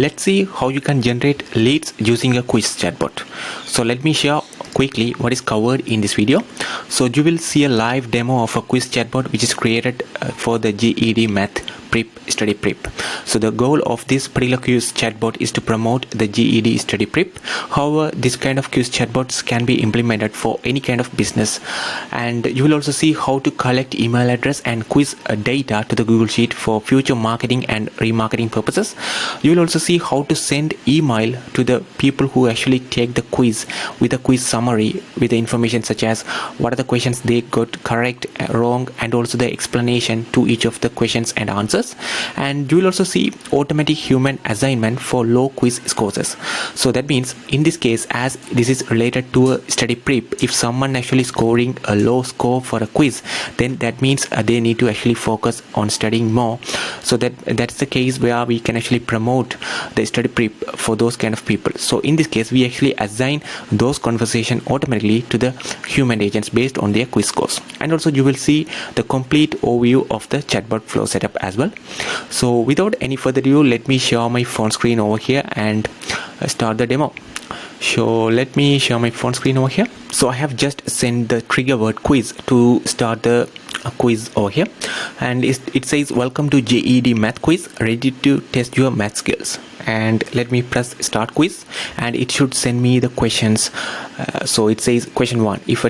Let's see how you can generate leads using a quiz chatbot. So let me share quickly what is covered in this video. So you will see a live demo of a quiz chatbot which is created for the GED Math Prep Study Prep. So the goal of this particular quiz chatbot is to promote the GED Study Prep. However, this kind of quiz chatbots can be implemented for any kind of business, and you will also see how to collect email address and quiz data to the Google Sheet for future marketing and remarketing purposes. You will also see how to send email to the people who actually take the quiz with a quiz summary with the information such as what are the questions they got correct, wrong, and also the explanation to each of the questions and answers. And you will also see automatic human assignment for low quiz scores. So that means in this case, as this is related to a study prep, if someone actually scoring a low score for a quiz, then that means they need to actually focus on studying more. So that's the case where we can actually promote the study prep for those kind of people. So in this case, we actually assign those conversation automatically to the human agents based on their quiz scores. And also you will see the complete overview of the chatbot flow setup as well. So without any further ado, let me share my phone screen over here and start the demo. So let me share my phone screen over here. So I have just sent the trigger word quiz to start the quiz over here, and it says welcome to GED math quiz, ready to test your math skills. And let me press start quiz, and it should send me the questions. So it says question 1, if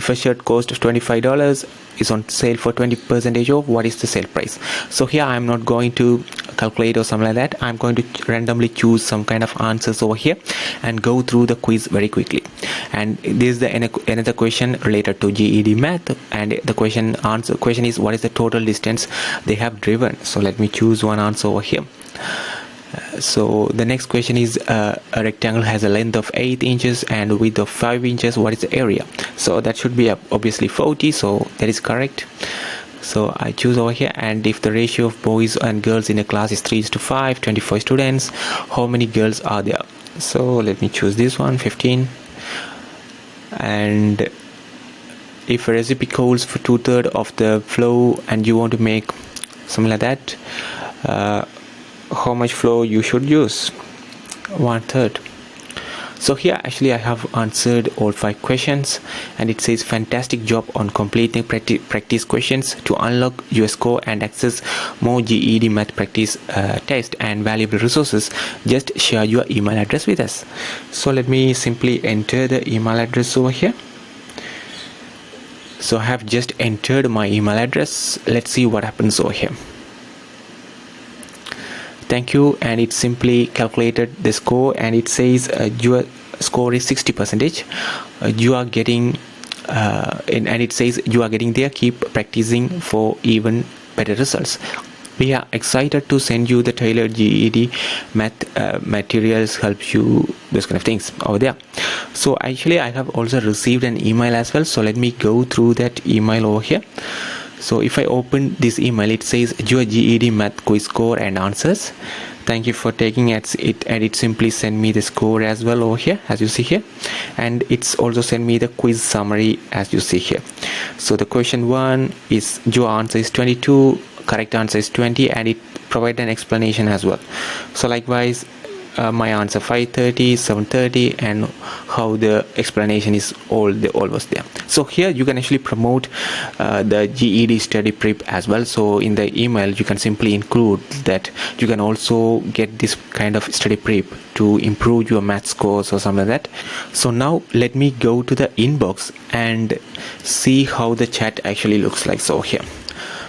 a shirt costs $25, is on sale for 20% off, what is the sale price? So here I'm not going to calculate or something like that. I'm going to randomly choose some kind of answers over here and go through the quiz very quickly. And this is another question related to GED math, and the question is what is the total distance they have driven. So let me choose one answer over here. So the next question is a rectangle has a length of 8 inches and a width of 5 inches. What is the area? So that should be obviously 40, so that is correct. So I choose over here, and if the ratio of boys and girls in a class is 3:5, 24 students, how many girls are there? So let me choose this one, 15. And if a recipe calls for 2/3 of the flour and you want to make something like that, how much flour you should use? 1/3. So here actually I have answered all 5 questions, and it says fantastic job on completing practice questions. To unlock your score and access more GED math practice test and valuable resources, just share your email address with us. So let me simply enter the email address over here. So I have just entered my email address. Let's see what happens over here. Thank you, and it simply calculated the score, and it says your score is 60%. You are getting and it says you are getting there. Keep practicing for even better results. We are excited to send you the tailored GED math materials, help you those kind of things over there. So actually I have also received an email as well, so let me go through that email over here. So if I open this email, it says your GED math quiz score and answers. Thank you for taking it, and it simply sent me the score as well over here, as you see here, and it's also sent me the quiz summary as you see here. So the question 1 is your answer is 22, correct answer is 20, and it provides an explanation as well. So likewise my answer 5:30, 7:30, and how the explanation is all was there. So here you can actually promote the GED study prep as well. So in the email you can simply include that you can also get this kind of study prep to improve your math scores or something like that. So now let me go to the inbox and see how the chat actually looks like. So here,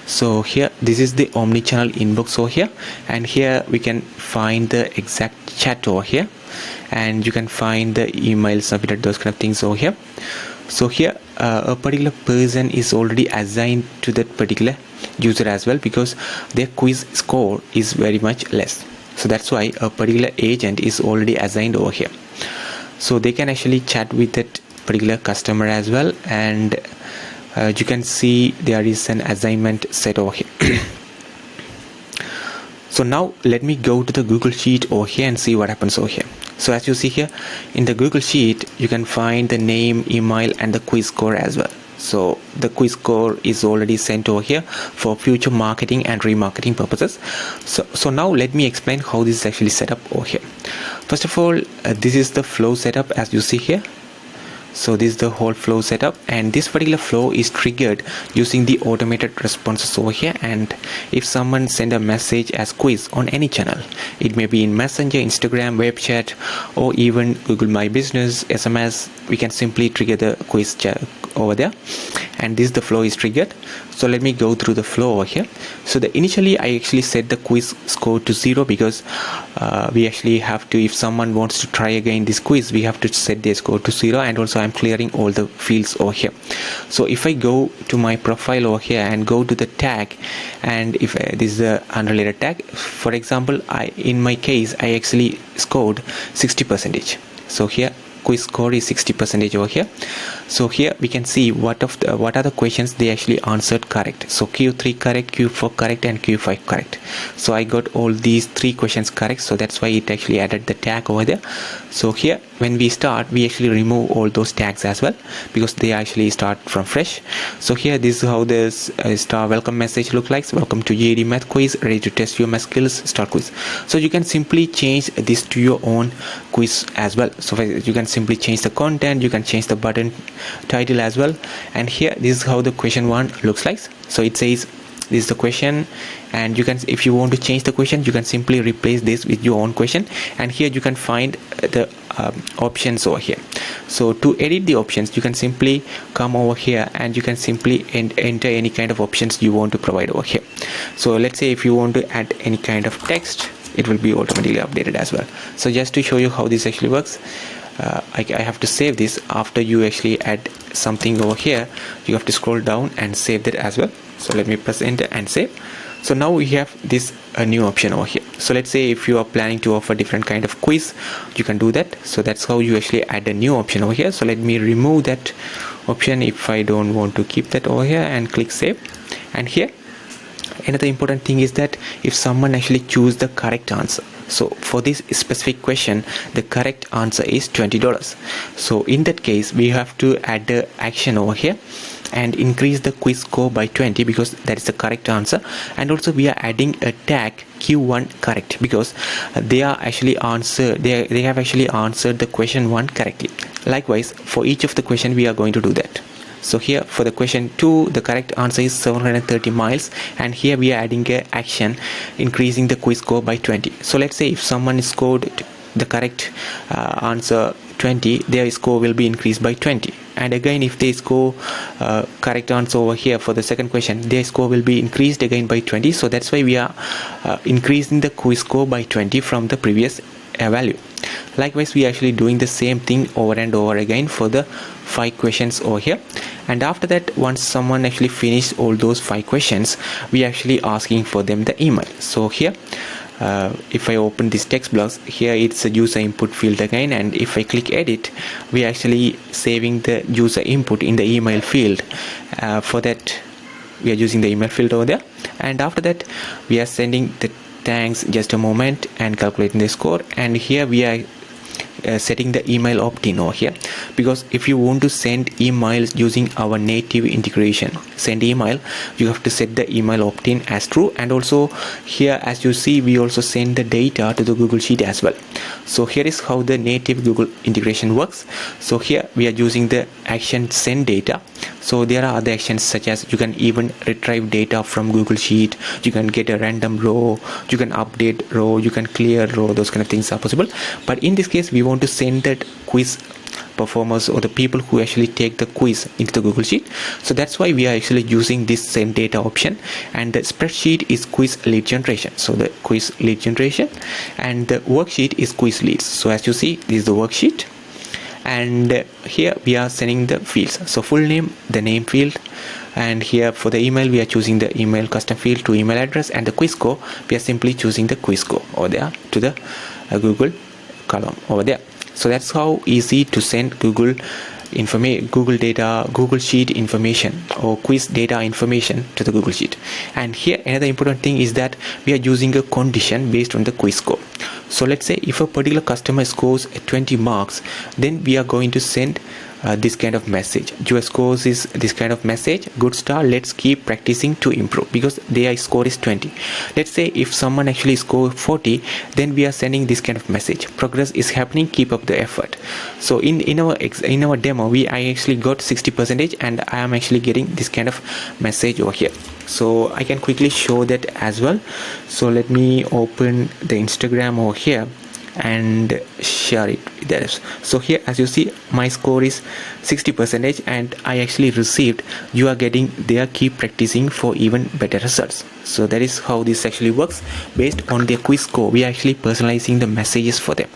so here this is the omnichannel inbox over here, and here we can find the exact chat over here, and you can find the email submitted, those kind of things over here. So here a particular person is already assigned to that particular user as well, because their quiz score is very much less. So that's why a particular agent is already assigned over here. So they can actually chat with that particular customer as well, and you can see there is an assignment set over here. So now let me go to the Google Sheet over here and see what happens over here. So as you see here in the Google Sheet, you can find the name, email, and the quiz score as well. So the quiz score is already sent over here for future marketing and remarketing purposes. So now let me explain how this is actually set up over here. First of all, this is the flow setup as you see here. So this is the whole flow setup, and this particular flow is triggered using the automated responses over here. And if someone send a message as quiz on any channel, it may be in Messenger, Instagram, web chat, or even Google My Business, SMS, we can simply trigger the quiz chat over there, and this the flow is triggered. So let me go through the flow over here. So initially I actually set the quiz score to 0 because we actually have to, if someone wants to try again this quiz, we have to set their score to 0, and also I'm clearing all the fields over here. So if I go to my profile over here and go to the tag, and if this is the unrelated tag, for example, in my case I actually scored 60%. So here quiz score is 60% over here. So here we can see what are the questions they actually answered correct. So Q3 correct, Q4 correct, and Q5 correct. So I got all these 3 questions correct, so that's why it actually added the tag over there. So here when we start, we actually remove all those tags as well because they actually start from fresh. So here this is how this star welcome message look like. Welcome to GED math quiz, ready to test your math skills, start quiz. So you can simply change this to your own quiz as well. So you can simply change the content, you can change the button title as well. And here this is how the question 1 looks like. So it says this is the question, and you can, if you want to change the question, you can simply replace this with your own question, and here you can find the options over here. So to edit the options, you can simply come over here and you can simply enter any kind of options you want to provide over here. So let's say if you want to add any kind of text, it will be automatically updated as well. So just to show you how this actually works, I have to save this. After you actually add something over here, you have to scroll down and save that as well. So let me press enter and save. So now we have this new option over here. So let's say if you are planning to offer different kind of quiz, you can do that. So that's how you actually add a new option over here. So let me remove that option if I don't want to keep that over here, and click save. And here another important thing is that if someone actually choose the correct answer, so for this specific question the correct answer is $20, so in that case we have to add the action over here and increase the quiz score by 20 because that is the correct answer. And also we are adding a tag Q1 correct because they have actually answered the question 1 correctly. Likewise for each of the question we are going to do that. So here for the question 2, the correct answer is 730 miles, and here we are adding a action increasing the quiz score by 20. So let's say if someone scored the correct answer 20, their score will be increased by 20. And again if they score correct answer over here for the second question, their score will be increased again by 20. So that's why we are increasing the quiz score by 20 from the previous value. Likewise we are actually doing the same thing over and over again for the 5 questions over here. And after that, once someone actually finished all those 5 questions, we are actually asking for them the email. So here if I open this text box, here it's a user input field again, and if I click edit, we are actually saving the user input in the email field. For that we are using the email field over there, and after that we are sending the thanks, just a moment, and calculating the score. And here we are setting the email opt-in over here, because if you want to send emails using our native integration send email, you have to set the email opt-in as true. And also here as you see, we also send the data to the Google Sheet as well. So here is how the native Google integration works. So here we are using the action send data. So there are other actions such as you can even retrieve data from Google Sheet, you can get a random row, you can update row, you can clear row, those kind of things are possible. But in this case we want to send that quiz performers or the people who actually take the quiz into the Google Sheet. So that's why we are actually using this send data option, and the spreadsheet is quiz lead generation. So the quiz lead generation, and the worksheet is quiz leads. So as you see, this is the worksheet, and here we are sending the fields. So full name, the name field, and here for the email we are choosing the email custom field to email address, and the quiz score we are simply choosing the quiz score over there to the Google column over there. So that's how easy to send Google data, Google Sheet information or quiz data information to the Google Sheet. And here another important thing is that we are using a condition based on the quiz score. So let's say if a particular customer scores 20 marks, then we are going to send this kind of message. Your scores is this kind of message, good start, let's keep practicing to improve, because their score is 20. Let's say if someone actually score 40, then we are sending this kind of message, progress is happening, keep up the effort. So in our demo, I actually got 60%, and I am actually getting this kind of message over here. So I can quickly show that as well. So let me open the Instagram over here and share it there. So here, as you see, my score is 60%, and I actually received, you are getting there, keep practicing for even better results. So that is how this actually works. Based on their quiz score, we are actually personalizing the messages for them.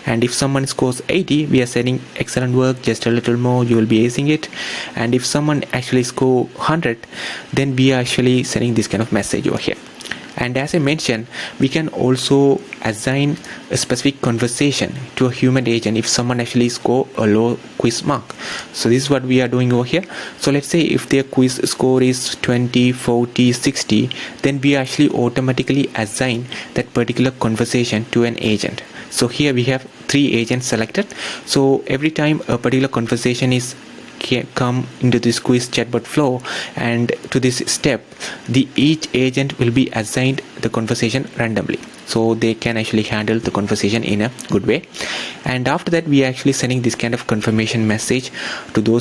And if someone scores 80, we are sending excellent work, just a little more, you will be acing it. And if someone actually score 100, then we are actually sending this kind of message over here. And as I mentioned, we can also assign a specific conversation to a human agent if someone actually score a low quiz mark. So this is what we are doing over here. So let's say if their quiz score is 20, 40, 60, then we actually automatically assign that particular conversation to an agent. So here we have 3 agents selected. So every time a particular conversation is come into this quiz chatbot flow and to this step, each agent will be assigned the conversation randomly, so they can actually handle the conversation in a good way. And after that, we are actually sending this kind of confirmation message to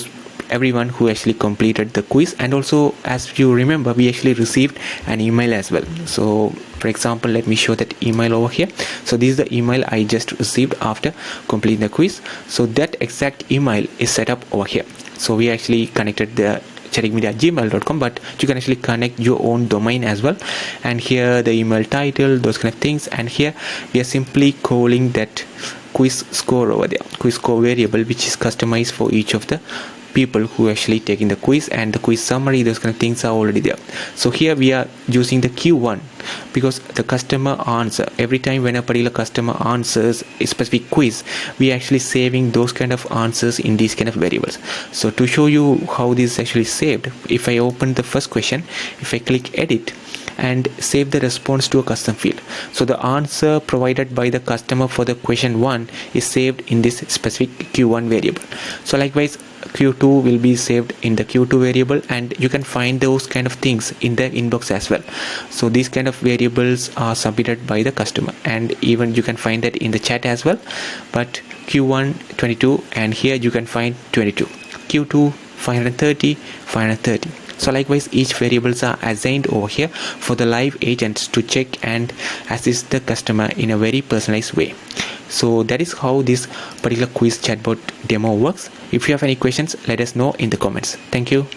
everyone who actually completed the quiz. And also, as you remember, we actually received an email as well. So for example, let me show that email over here. So this is the email I just received after completing the quiz. So that exact email is set up over here. So we actually connected the chattingmedia@gmail.com, but you can actually connect your own domain as well. And here the email title, those kind of things. And here we are simply calling that quiz score over there, quiz score variable, which is customized for each of the people who actually taking the quiz, and the quiz summary, those kind of things are already there. So here we are using the Q1 because the customer answer, every time when a particular customer answers a specific quiz, we are actually saving those kind of answers in these kind of variables. So to show you how this is actually saved, if I open the first question, if I click edit and save the response to a custom field, so the answer provided by the customer for the question 1 is saved in this specific Q1 variable. So likewise, Q2 will be saved in the Q2 variable, and you can find those kind of things in the inbox as well. So these kind of variables are submitted by the customer, and even you can find that in the chat as well. But Q1 22, and here you can find 22, Q2 530, 530. So likewise, each variables are assigned over here for the live agents to check and assist the customer in a very personalized way. So that is how this particular quiz chatbot demo works. If you have any questions, let us know in the comments. Thank you.